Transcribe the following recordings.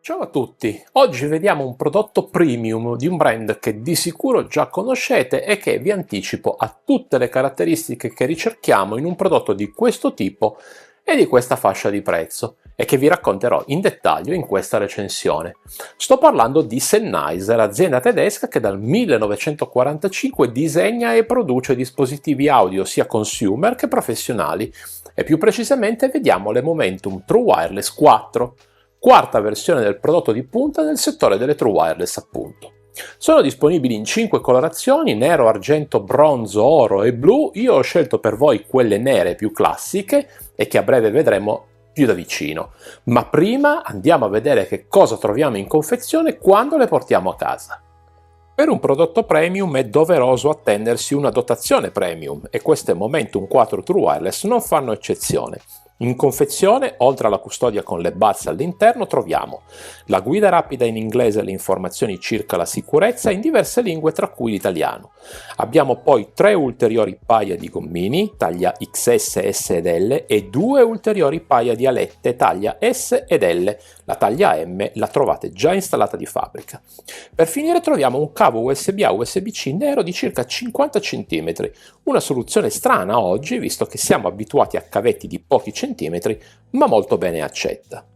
Ciao a tutti, oggi vediamo un prodotto premium di un brand che di sicuro già conoscete e che vi anticipo ha tutte le caratteristiche che ricerchiamo in un prodotto di questo tipo e di questa fascia di prezzo e che vi racconterò in dettaglio in questa recensione. Sto parlando di Sennheiser, azienda tedesca che dal 1945 disegna e produce dispositivi audio sia consumer che professionali e più precisamente vediamo le Momentum True Wireless 4. Quarta versione del prodotto di punta nel settore delle True Wireless appunto. Sono disponibili in 5 colorazioni, nero, argento, bronzo, oro e blu. Io ho scelto per voi quelle nere più classiche e che a breve vedremo più da vicino. Ma prima andiamo a vedere che cosa troviamo in confezione quando le portiamo a casa. Per un prodotto premium è doveroso attendersi una dotazione premium e queste Momentum 4 True Wireless non fanno eccezione. In confezione, oltre alla custodia con le buds all'interno, troviamo la guida rapida in inglese e le informazioni circa la sicurezza in diverse lingue tra cui l'italiano. Abbiamo poi 3 ulteriori paia di gommini, taglia XS, S ed L e 2 ulteriori paia di alette, taglia S ed L. La taglia M la trovate già installata di fabbrica. Per finire troviamo un cavo USB a USB-C nero di circa 50 cm, una soluzione strana oggi visto che siamo abituati a cavetti di pochi centimetri, ma molto bene accetta.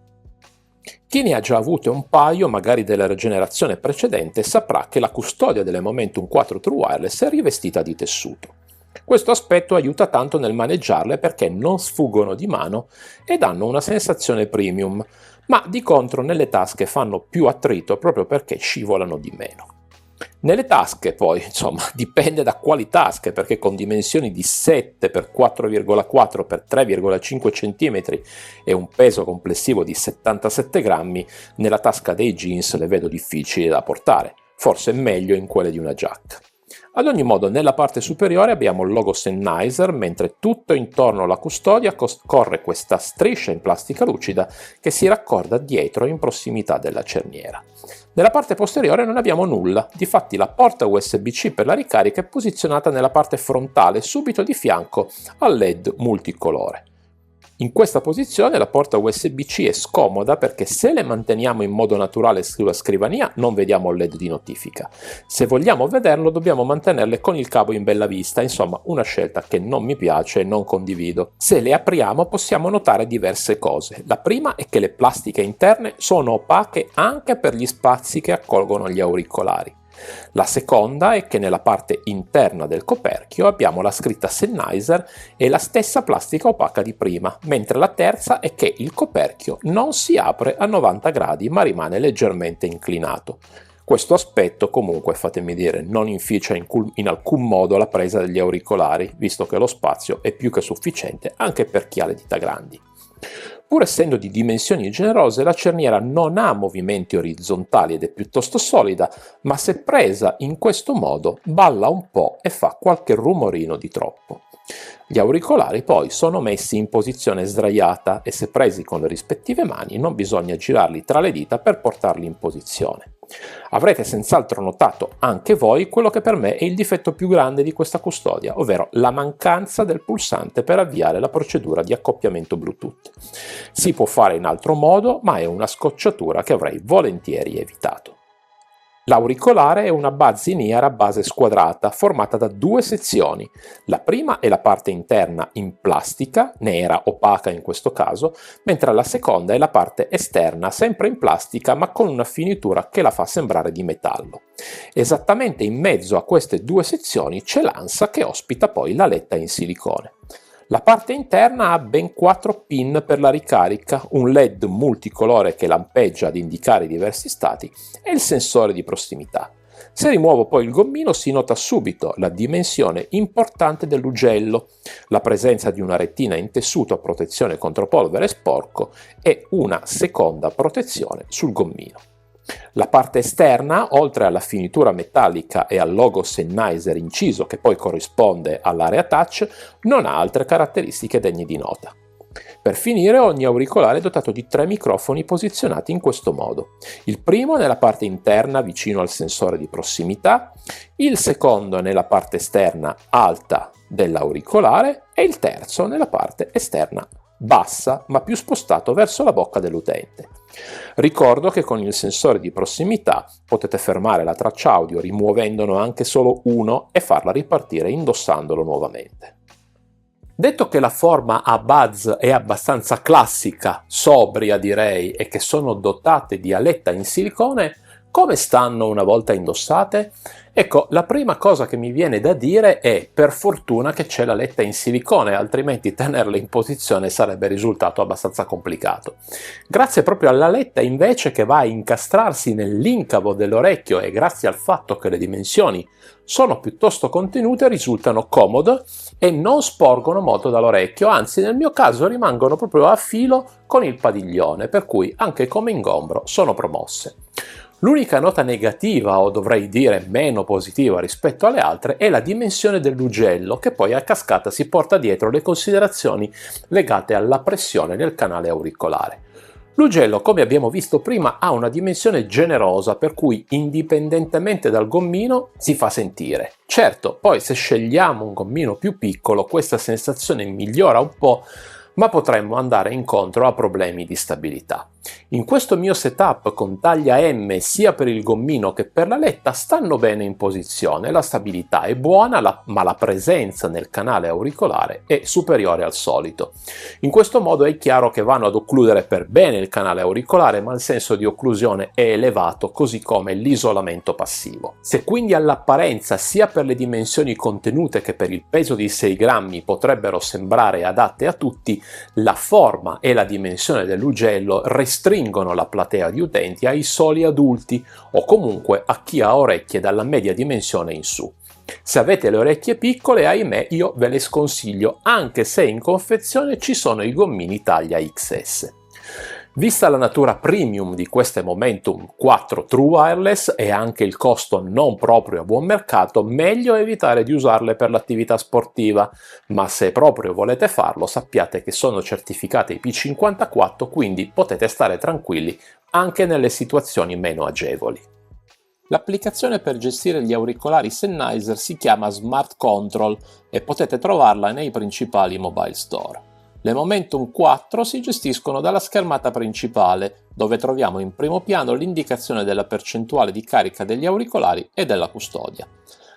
Chi ne ha già avute un paio, magari della generazione precedente, saprà che la custodia delle Momentum 4 True Wireless è rivestita di tessuto. Questo aspetto aiuta tanto nel maneggiarle perché non sfuggono di mano e danno una sensazione premium, ma di contro nelle tasche fanno più attrito proprio perché scivolano di meno. Nelle tasche poi, insomma, dipende da quali tasche, perché con dimensioni di 7 x 4,4 x 3,5 cm e un peso complessivo di 77 grammi, nella tasca dei jeans le vedo difficili da portare, forse meglio in quelle di una giacca. Ad ogni modo, nella parte superiore abbiamo il logo Sennheiser, mentre tutto intorno alla custodia corre questa striscia in plastica lucida che si raccorda dietro in prossimità della cerniera. Nella parte posteriore non abbiamo nulla, difatti la porta USB-C per la ricarica è posizionata nella parte frontale subito di fianco al LED multicolore. In questa posizione la porta USB-C è scomoda perché se le manteniamo in modo naturale sulla scrivania non vediamo il LED di notifica. Se vogliamo vederlo dobbiamo mantenerle con il cavo in bella vista, insomma una scelta che non mi piace e non condivido. Se le apriamo possiamo notare diverse cose. La prima è che le plastiche interne sono opache anche per gli spazi che accolgono gli auricolari. La seconda è che nella parte interna del coperchio abbiamo la scritta Sennheiser e la stessa plastica opaca di prima, mentre la terza è che il coperchio non si apre a 90 gradi ma rimane leggermente inclinato. Questo aspetto comunque, fatemi dire, non inficia in alcun modo la presa degli auricolari, visto che lo spazio è più che sufficiente anche per chi ha le dita grandi. Pur essendo di dimensioni generose, la cerniera non ha movimenti orizzontali ed è piuttosto solida, ma se presa in questo modo balla un po' e fa qualche rumorino di troppo. Gli auricolari poi sono messi in posizione sdraiata e se presi con le rispettive mani non bisogna girarli tra le dita per portarli in posizione. Avrete senz'altro notato anche voi quello che per me è il difetto più grande di questa custodia, ovvero la mancanza del pulsante per avviare la procedura di accoppiamento Bluetooth. Si può fare in altro modo, ma è una scocciatura che avrei volentieri evitato. L'auricolare è una buzz in-ear a base squadrata formata da 2 sezioni. La prima è la parte interna in plastica, nera, opaca in questo caso, mentre la seconda è la parte esterna, sempre in plastica ma con una finitura che la fa sembrare di metallo. Esattamente in mezzo a queste 2 sezioni c'è l'ansa che ospita poi la letta in silicone. La parte interna ha ben 4 pin per la ricarica, un LED multicolore che lampeggia ad indicare i diversi stati e il sensore di prossimità. Se rimuovo poi il gommino si nota subito la dimensione importante dell'ugello, la presenza di una rettina in tessuto a protezione contro polvere e sporco e una seconda protezione sul gommino. La parte esterna, oltre alla finitura metallica e al logo Sennheiser inciso che poi corrisponde all'area touch, non ha altre caratteristiche degne di nota. Per finire, ogni auricolare è dotato di 3 microfoni posizionati in questo modo. Il primo nella parte interna vicino al sensore di prossimità, il secondo nella parte esterna alta dell'auricolare e il terzo nella parte esterna bassa ma più spostato verso la bocca dell'utente. Ricordo che con il sensore di prossimità potete fermare la traccia audio rimuovendone anche solo uno e farla ripartire indossandolo nuovamente. Detto che la forma a buzz è abbastanza classica, sobria direi, e che sono dotate di aletta in silicone, come stanno una volta indossate? Ecco, la prima cosa che mi viene da dire è per fortuna che c'è la letta in silicone, altrimenti tenerle in posizione sarebbe risultato abbastanza complicato. Grazie proprio alla letta invece che va a incastrarsi nell'incavo dell'orecchio e grazie al fatto che le dimensioni sono piuttosto contenute risultano comode e non sporgono molto dall'orecchio, anzi nel mio caso rimangono proprio a filo con il padiglione, per cui anche come ingombro sono promosse. L'unica nota negativa, o dovrei dire meno positiva rispetto alle altre, è la dimensione dell'ugello, che poi a cascata si porta dietro le considerazioni legate alla pressione nel canale auricolare. L'ugello, come abbiamo visto prima, ha una dimensione generosa, per cui indipendentemente dal gommino si fa sentire. Certo, poi se scegliamo un gommino più piccolo, questa sensazione migliora un po', ma potremmo andare incontro a problemi di stabilità. In questo mio setup con taglia M sia per il gommino che per la letta stanno bene in posizione, la stabilità è buona ma la presenza nel canale auricolare è superiore al solito. In questo modo è chiaro che vanno ad occludere per bene il canale auricolare, ma il senso di occlusione è elevato, così come l'isolamento passivo. Se quindi all'apparenza sia per le dimensioni contenute che per il peso di 6 grammi potrebbero sembrare adatte a tutti, la forma e la dimensione dell'ugello restringono la platea di utenti ai soli adulti o comunque a chi ha orecchie dalla media dimensione in su. Se avete le orecchie piccole, ahimè, io ve le sconsiglio, anche se in confezione ci sono i gommini taglia XS. Vista la natura premium di queste Momentum 4 True Wireless e anche il costo non proprio a buon mercato, meglio evitare di usarle per l'attività sportiva, ma se proprio volete farlo sappiate che sono certificate IP54, quindi potete stare tranquilli anche nelle situazioni meno agevoli. L'applicazione per gestire gli auricolari Sennheiser si chiama Smart Control e potete trovarla nei principali mobile store. Le Momentum 4 si gestiscono dalla schermata principale, dove troviamo in primo piano l'indicazione della percentuale di carica degli auricolari e della custodia.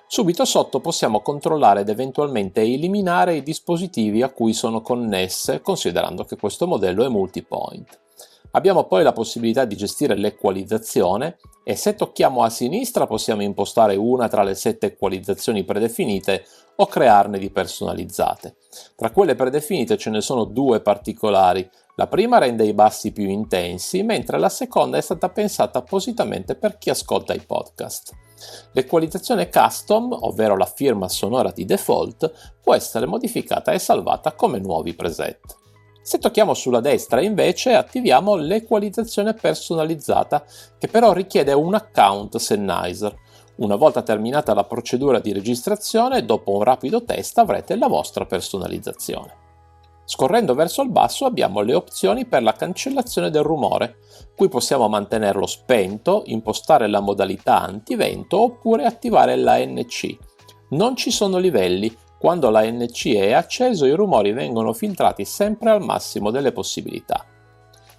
Subito sotto possiamo controllare ed eventualmente eliminare i dispositivi a cui sono connesse, considerando che questo modello è multipoint. Abbiamo poi la possibilità di gestire l'equalizzazione e se tocchiamo a sinistra possiamo impostare una tra le 7 equalizzazioni predefinite o crearne di personalizzate. Tra quelle predefinite ce ne sono 2 particolari. La prima rende i bassi più intensi, mentre la seconda è stata pensata appositamente per chi ascolta i podcast. L'equalizzazione custom, ovvero la firma sonora di default, può essere modificata e salvata come nuovi preset. Se tocchiamo sulla destra invece attiviamo l'equalizzazione personalizzata, che però richiede un account Sennheiser. Una volta terminata la procedura di registrazione, dopo un rapido test avrete la vostra personalizzazione. Scorrendo verso il basso abbiamo le opzioni per la cancellazione del rumore. Qui possiamo mantenerlo spento, impostare la modalità antivento oppure attivare l'ANC. Non ci sono livelli. Quando l'ANC è acceso i rumori vengono filtrati sempre al massimo delle possibilità.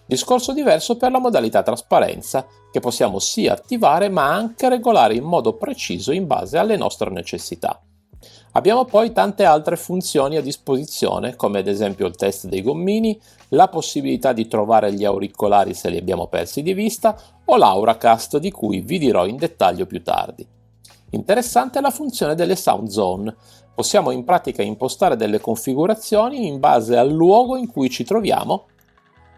Discorso diverso per la modalità trasparenza, che possiamo sia attivare ma anche regolare in modo preciso in base alle nostre necessità. Abbiamo poi tante altre funzioni a disposizione, come ad esempio il test dei gommini, la possibilità di trovare gli auricolari se li abbiamo persi di vista o l'Auracast di cui vi dirò in dettaglio più tardi. Interessante è la funzione delle sound zone. Possiamo in pratica impostare delle configurazioni in base al luogo in cui ci troviamo,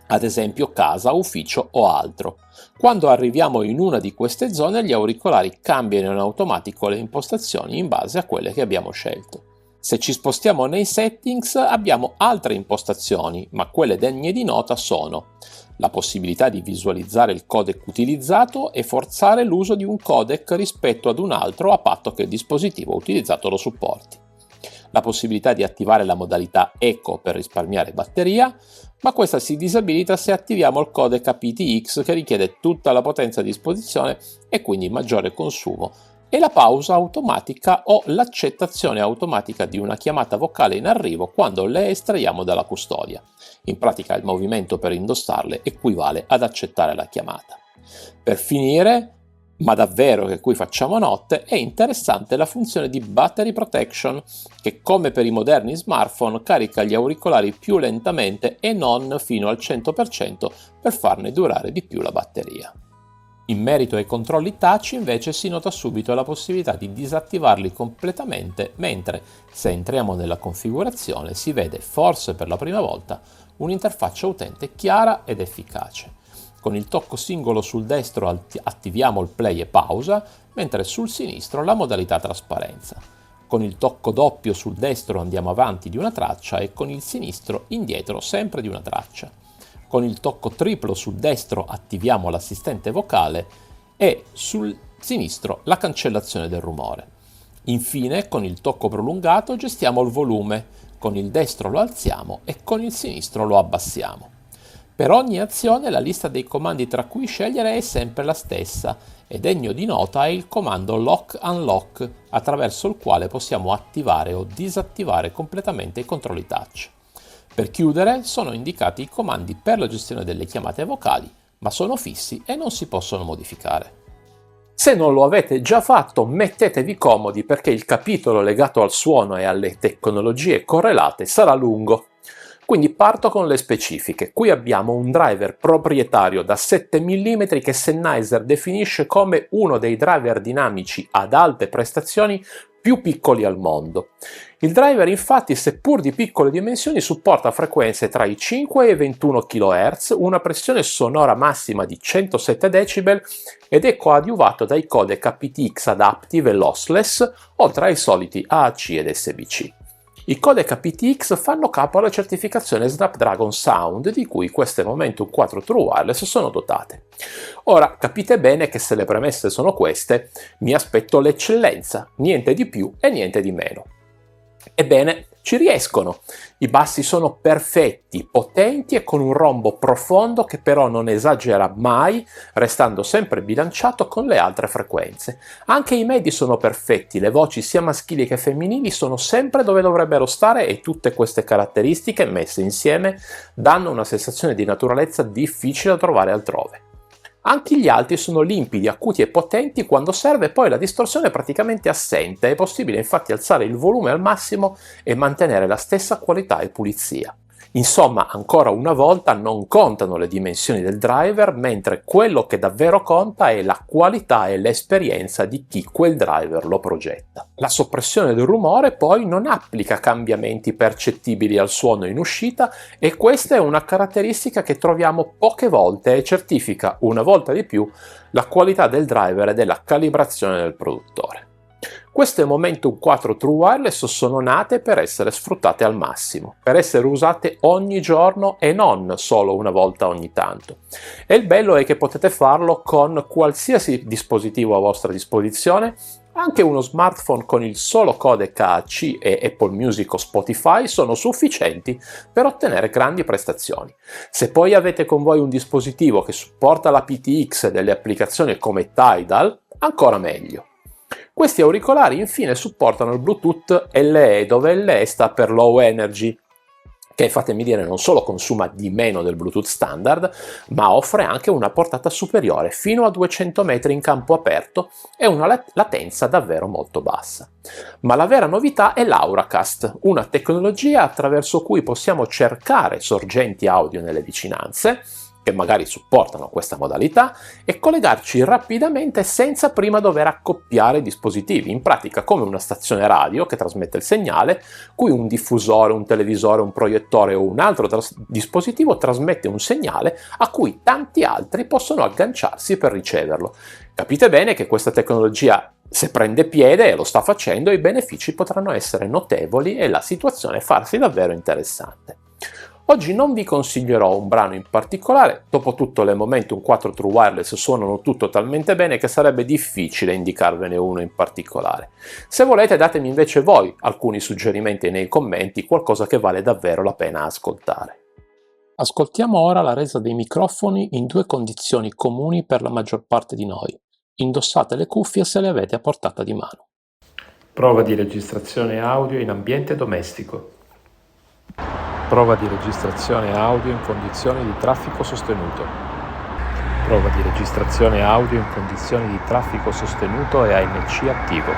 ad esempio casa, ufficio o altro. Quando arriviamo in una di queste zone gli auricolari cambiano in automatico le impostazioni in base a quelle che abbiamo scelto. Se ci spostiamo nei settings abbiamo altre impostazioni, ma quelle degne di nota sono la possibilità di visualizzare il codec utilizzato e forzare l'uso di un codec rispetto ad un altro a patto che il dispositivo utilizzato lo supporti. La possibilità di attivare la modalità Eco per risparmiare batteria, ma questa si disabilita se attiviamo il codec aptX che richiede tutta la potenza a disposizione e quindi maggiore consumo e la pausa automatica o l'accettazione automatica di una chiamata vocale in arrivo quando le estraiamo dalla custodia. In pratica il movimento per indossarle equivale ad accettare la chiamata. Per finire, ma davvero che qui facciamo notte, è interessante la funzione di Battery Protection, che come per i moderni smartphone carica gli auricolari più lentamente e non fino al 100% per farne durare di più la batteria. In merito ai controlli touch invece si nota subito la possibilità di disattivarli completamente, mentre se entriamo nella configurazione si vede forse per la prima volta un'interfaccia utente chiara ed efficace. Con il tocco singolo sul destro attiviamo il play e pausa, mentre sul sinistro la modalità trasparenza. Con il tocco doppio sul destro andiamo avanti di una traccia e con il sinistro indietro sempre di una traccia. Con il tocco triplo sul destro attiviamo l'assistente vocale e sul sinistro la cancellazione del rumore. Infine, con il tocco prolungato gestiamo il volume, con il destro lo alziamo e con il sinistro lo abbassiamo. Per ogni azione la lista dei comandi tra cui scegliere è sempre la stessa e degno di nota è il comando Lock Unlock, attraverso il quale possiamo attivare o disattivare completamente i controlli touch. Per chiudere sono indicati i comandi per la gestione delle chiamate vocali, ma sono fissi e non si possono modificare. Se non lo avete già fatto, mettetevi comodi perché il capitolo legato al suono e alle tecnologie correlate sarà lungo. Quindi parto con le specifiche. Qui abbiamo un driver proprietario da 7 mm che Sennheiser definisce come uno dei driver dinamici ad alte prestazioni più piccoli al mondo. Il driver infatti, seppur di piccole dimensioni, supporta frequenze tra i 5 e i 21 kHz, una pressione sonora massima di 107 dB ed è coadiuvato dai codec aptX Adaptive e Lossless, oltre ai soliti AAC ed SBC. I codec aptX fanno capo alla certificazione Snapdragon Sound, di cui queste Momentum 4 True Wireless sono dotate. Ora capite bene che se le premesse sono queste, mi aspetto l'eccellenza, niente di più e niente di meno. Ebbene, ci riescono. I bassi sono perfetti, potenti e con un rombo profondo che però non esagera mai, restando sempre bilanciato con le altre frequenze. Anche i medi sono perfetti, le voci sia maschili che femminili sono sempre dove dovrebbero stare e tutte queste caratteristiche messe insieme danno una sensazione di naturalezza difficile da trovare altrove. Anche gli alti sono limpidi, acuti e potenti quando serve, poi la distorsione è praticamente assente, è possibile infatti alzare il volume al massimo e mantenere la stessa qualità e pulizia. Insomma, ancora una volta non contano le dimensioni del driver, mentre quello che davvero conta è la qualità e l'esperienza di chi quel driver lo progetta. La soppressione del rumore poi non applica cambiamenti percettibili al suono in uscita e questa è una caratteristica che troviamo poche volte e certifica una volta di più la qualità del driver e della calibrazione del produttore. Queste Momentum 4 True Wireless sono nate per essere sfruttate al massimo, per essere usate ogni giorno e non solo una volta ogni tanto. E il bello è che potete farlo con qualsiasi dispositivo a vostra disposizione. Anche uno smartphone con il solo codec AAC e Apple Music o Spotify sono sufficienti per ottenere grandi prestazioni. Se poi avete con voi un dispositivo che supporta la PTX e delle applicazioni come Tidal, ancora meglio. Questi auricolari infine supportano il Bluetooth LE, dove LE sta per Low Energy, che fatemi dire non solo consuma di meno del Bluetooth standard, ma offre anche una portata superiore fino a 200 metri in campo aperto e una latenza davvero molto bassa. Ma la vera novità è l'Auracast, una tecnologia attraverso cui possiamo cercare sorgenti audio nelle vicinanze, che magari supportano questa modalità, e collegarci rapidamente senza prima dover accoppiare i dispositivi, in pratica come una stazione radio che trasmette il segnale, cui un diffusore, un televisore, un proiettore o un altro dispositivo trasmette un segnale a cui tanti altri possono agganciarsi per riceverlo. Capite bene che questa tecnologia, se prende piede, e lo sta facendo, i benefici potranno essere notevoli e la situazione farsi davvero interessante. Oggi non vi consiglierò un brano in particolare, dopotutto le Momentum 4 True Wireless suonano tutto talmente bene che sarebbe difficile indicarvene uno in particolare. Se volete datemi invece voi alcuni suggerimenti nei commenti, qualcosa che vale davvero la pena ascoltare. Ascoltiamo ora la resa dei microfoni in due condizioni comuni per la maggior parte di noi, Indossate le cuffie se le avete a portata di mano. Prova di registrazione audio in ambiente domestico. Prova di registrazione audio in condizioni di traffico sostenuto. Prova di registrazione audio in condizioni di traffico sostenuto e ANC attivo.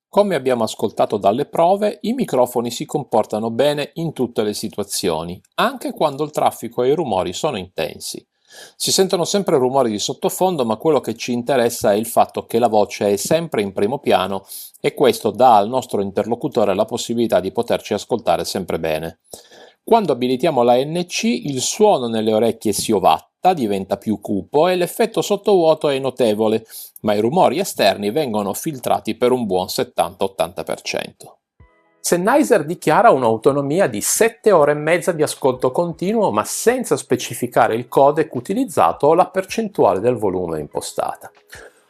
Come abbiamo ascoltato dalle prove, i microfoni si comportano bene in tutte le situazioni, anche quando il traffico e i rumori sono intensi. Si sentono sempre rumori di sottofondo, ma quello che ci interessa è il fatto che la voce è sempre in primo piano e questo dà al nostro interlocutore la possibilità di poterci ascoltare sempre bene. Quando abilitiamo la NC, il suono nelle orecchie si ovatta, diventa più cupo e l'effetto sottovuoto è notevole, ma i rumori esterni vengono filtrati per un buon 70-80%. Sennheiser dichiara un'autonomia di 7 ore e mezza di ascolto continuo, ma senza specificare il codec utilizzato o la percentuale del volume impostata.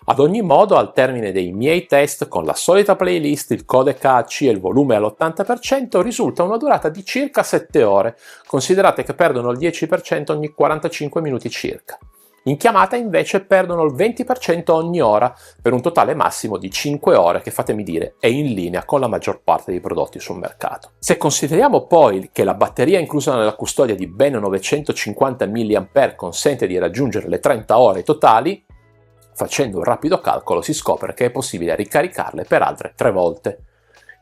Ad ogni modo, al termine dei miei test con la solita playlist, il codec AC e il volume all'80%, risulta una durata di circa 7 ore, considerate che perdono il 10% ogni 45 minuti circa. In chiamata invece perdono il 20% ogni ora, per un totale massimo di 5 ore che, fatemi dire, è in linea con la maggior parte dei prodotti sul mercato. Se consideriamo poi che la batteria inclusa nella custodia di ben 950 mAh consente di raggiungere le 30 ore totali, facendo un rapido calcolo si scopre che è possibile ricaricarle per altre 3 volte.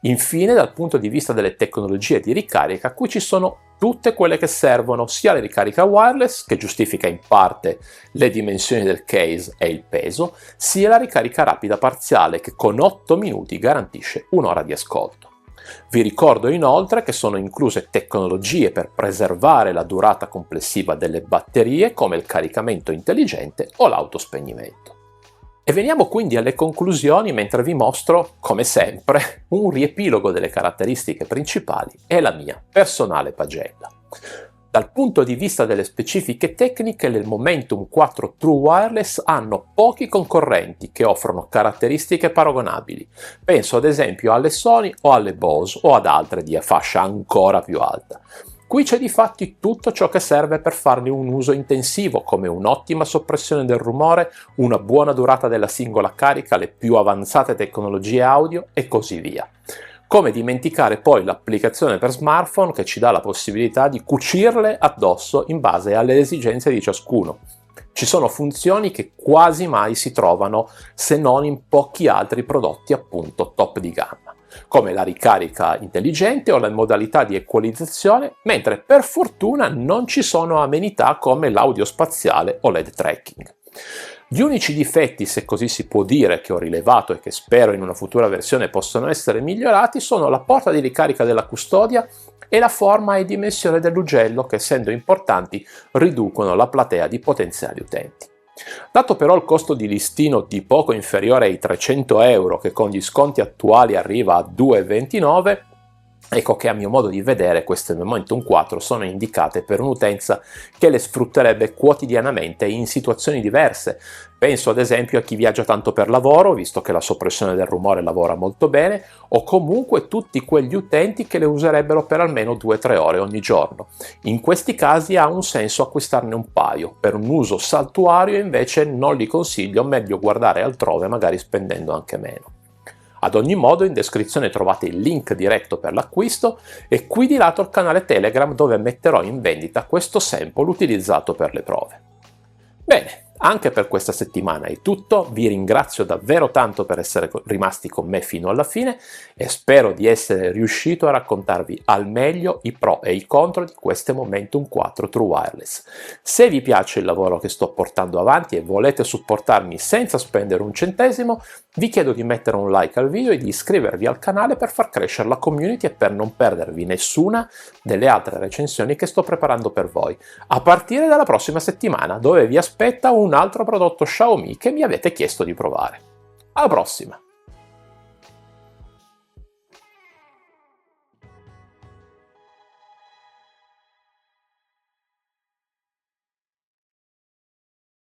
Infine, dal punto di vista delle tecnologie di ricarica, qui ci sono tutte quelle che servono, sia la ricarica wireless, che giustifica in parte le dimensioni del case e il peso, sia la ricarica rapida parziale, che con 8 minuti garantisce un'ora di ascolto. Vi ricordo inoltre che sono incluse tecnologie per preservare la durata complessiva delle batterie, come il caricamento intelligente o l'autospegnimento. E veniamo quindi alle conclusioni mentre vi mostro, come sempre, un riepilogo delle caratteristiche principali e la mia personale pagella. Dal punto di vista delle specifiche tecniche, le Momentum 4 True Wireless hanno pochi concorrenti che offrono caratteristiche paragonabili. Penso ad esempio alle Sony o alle Bose o ad altre di fascia ancora più alta. Qui c'è difatti tutto ciò che serve per farne un uso intensivo, come un'ottima soppressione del rumore, una buona durata della singola carica, le più avanzate tecnologie audio e così via. Come dimenticare poi l'applicazione per smartphone che ci dà la possibilità di cucirle addosso in base alle esigenze di ciascuno. Ci sono funzioni che quasi mai si trovano se non in pochi altri prodotti appunto top di gamma, come la ricarica intelligente o la modalità di equalizzazione, mentre per fortuna non ci sono amenità come l'audio spaziale o l'head tracking. Gli unici difetti, se così si può dire, che ho rilevato e che spero in una futura versione possano essere migliorati sono la porta di ricarica della custodia e la forma e dimensione dell'ugello che, essendo importanti, riducono la platea di potenziali utenti. Dato però il costo di listino di poco inferiore ai 300 euro, che con gli sconti attuali arriva a 2,29, ecco che a mio modo di vedere queste Momentum 4 sono indicate per un'utenza che le sfrutterebbe quotidianamente in situazioni diverse. Penso ad esempio a chi viaggia tanto per lavoro, visto che la soppressione del rumore lavora molto bene, o comunque tutti quegli utenti che le userebbero per almeno 2-3 ore ogni giorno. In questi casi ha un senso acquistarne un paio, per un uso saltuario invece non li consiglio, meglio guardare altrove, magari spendendo anche meno. Ad ogni modo, in descrizione trovate il link diretto per l'acquisto e qui di lato il canale Telegram dove metterò in vendita questo sample utilizzato per le prove. Bene, anche per questa settimana è tutto, vi ringrazio davvero tanto per essere rimasti con me fino alla fine e spero di essere riuscito a raccontarvi al meglio i pro e i contro di queste Momentum 4 True Wireless. Se vi piace il lavoro che sto portando avanti e volete supportarmi senza spendere un centesimo, vi chiedo di mettere un like al video e di iscrivervi al canale per far crescere la community e per non perdervi nessuna delle altre recensioni che sto preparando per voi, a partire dalla prossima settimana, dove vi aspetta un altro prodotto Xiaomi che mi avete chiesto di provare. Alla prossima!